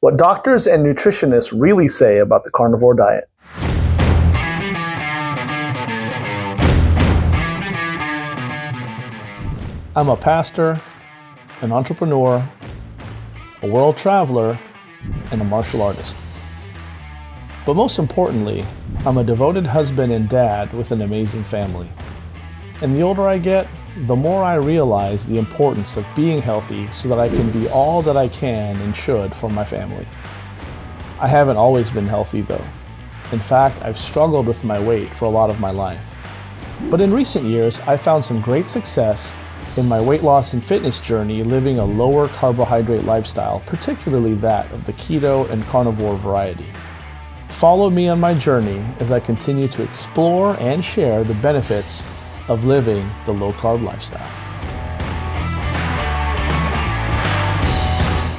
what doctors and nutritionists really say about the carnivore diet. I'm a pastor, an entrepreneur, a world traveler, and a martial artist. But most importantly, I'm a devoted husband and dad with an amazing family. And the older I get, the more I realize the importance of being healthy so that I can be all that I can and should for my family. I haven't always been healthy though. In fact, I've struggled with my weight for a lot of my life. But in recent years, I found some great success in my weight loss and fitness journey living a lower carbohydrate lifestyle, particularly that of the keto and carnivore variety. Follow me on my journey as I continue to explore and share the benefits of living the low-carb lifestyle.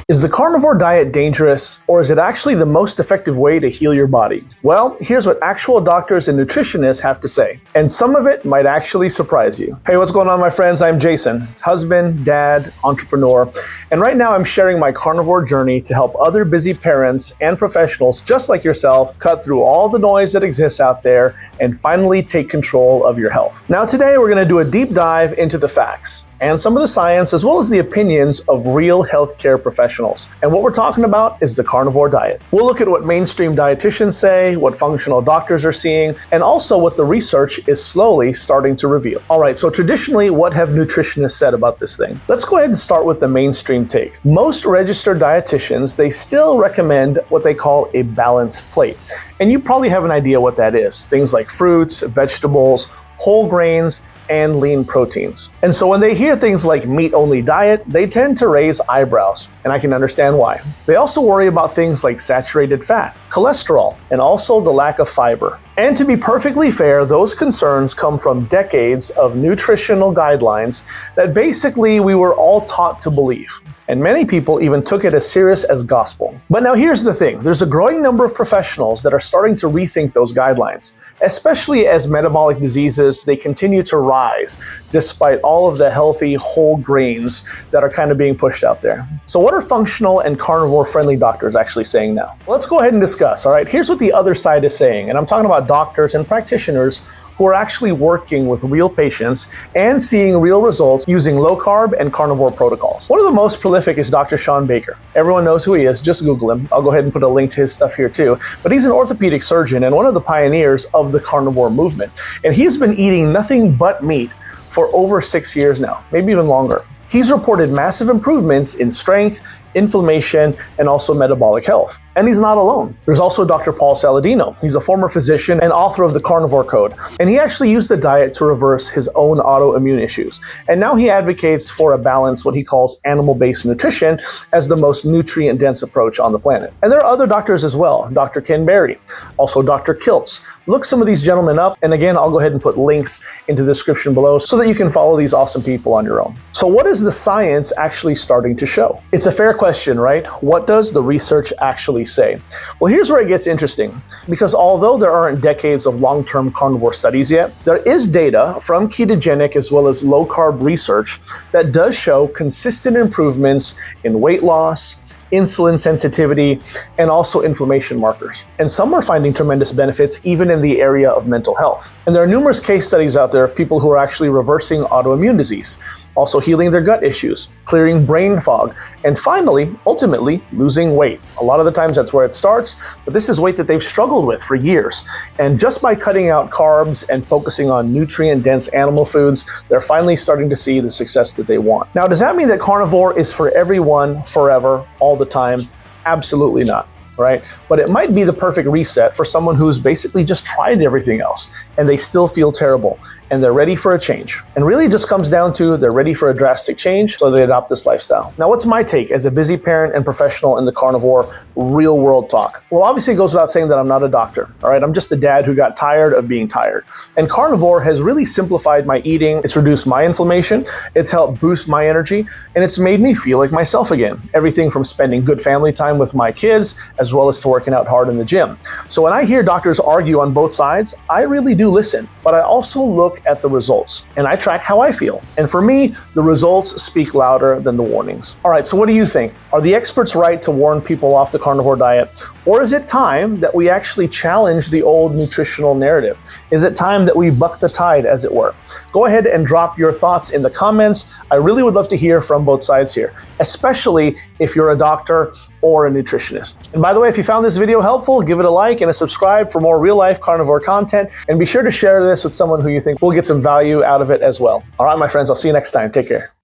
Is the carnivore diet dangerous, or is it actually the most effective way to heal your body? Well, here's what actual doctors and nutritionists have to say, and some of it might actually surprise you. Hey, what's going on, my friends? I'm Jason, husband, dad, entrepreneur, and right now I'm sharing my carnivore journey to help other busy parents and professionals just like yourself cut through all the noise that exists out there and finally take control of your health. Now today we're going to do a deep dive into the facts and some of the science as well as the opinions of real healthcare professionals. And what we're talking about is the carnivore diet. We'll look at what mainstream dietitians say, what functional doctors are seeing, and also what the research is slowly starting to reveal. All right, so traditionally, what have nutritionists said about this thing? Let's go ahead and start with the mainstream take. Most registered dietitians, they still recommend what they call a balanced plate. And you probably have an idea what that is. Things like fruits, vegetables, whole grains, and lean proteins. And so when they hear things like meat-only diet, they tend to raise eyebrows, and I can understand why. They also worry about things like saturated fat, cholesterol, and also the lack of fiber. And to be perfectly fair, those concerns come from decades of nutritional guidelines that basically we were all taught to believe. And many people even took it as serious as gospel. But now here's the thing. There's a growing number of professionals that are starting to rethink those guidelines, especially as metabolic diseases, they continue to rise despite all of the healthy whole grains that are kind of being pushed out there. So what are functional and carnivore-friendly doctors actually saying now? Let's go ahead and discuss, all right? Here's what the other side is saying, and I'm talking about doctors and practitioners who are actually working with real patients and seeing real results using low-carb and carnivore protocols. One of the most prolific is Dr. Shawn Baker. Everyone knows who he is, just Google him. I'll go ahead and put a link to his stuff here too. But he's an orthopedic surgeon and one of the pioneers of the carnivore movement. And he's been eating nothing but meat for over 6 years now, maybe even longer. He's reported massive improvements in strength, inflammation, and also metabolic health. And he's not alone. There's also Dr. Paul Saladino. He's a former physician and author of the Carnivore Code. And he actually used the diet to reverse his own autoimmune issues. And now he advocates for a balance, what he calls animal-based nutrition, as the most nutrient-dense approach on the planet. And there are other doctors as well. Dr. Ken Berry, also Dr. Kiltz. Look some of these gentlemen up. And again, I'll go ahead and put links into the description below so that you can follow these awesome people on your own. So what is the science actually starting to show? It's a fair question, right? What does the research actually say? Well, here's where it gets interesting, because although there aren't decades of long-term carnivore studies yet, there is data from ketogenic as well as low-carb research that does show consistent improvements in weight loss, insulin sensitivity, and also inflammation markers. And some are finding tremendous benefits even in the area of mental health. And there are numerous case studies out there of people who are actually reversing autoimmune disease, also healing their gut issues, clearing brain fog, and finally, ultimately, losing weight. A lot of the times that's where it starts, but this is weight that they've struggled with for years. And just by cutting out carbs and focusing on nutrient-dense animal foods, they're finally starting to see the success that they want. Now, does that mean that carnivore is for everyone, forever, all the time? Absolutely not. Right? But it might be the perfect reset for someone who's basically just tried everything else and they still feel terrible and they're ready for a change. And really it just comes down to they're ready for a drastic change, so they adopt this lifestyle. Now, what's my take as a busy parent and professional in the carnivore real world talk? Well, obviously it goes without saying that I'm not a doctor, all right? I'm just a dad who got tired of being tired. And carnivore has really simplified my eating. It's reduced my inflammation, it's helped boost my energy, and it's made me feel like myself again. Everything from spending good family time with my kids, as well as to working out hard in the gym. So when I hear doctors argue on both sides, I really do you listen, but I also look at the results and I track how I feel. And for me, the results speak louder than the warnings. All right, so what do you think? Are the experts right to warn people off the carnivore diet? Or is it time that we actually challenge the old nutritional narrative? Is it time that we buck the tide, as it were? Go ahead and drop your thoughts in the comments. I really would love to hear from both sides here, especially if you're a doctor or a nutritionist. And by the way, if you found this video helpful, give it a like and a subscribe for more real-life carnivore content. And be sure to share this with someone who you think will get some value out of it as well. All right, my friends, I'll see you next time. Take care.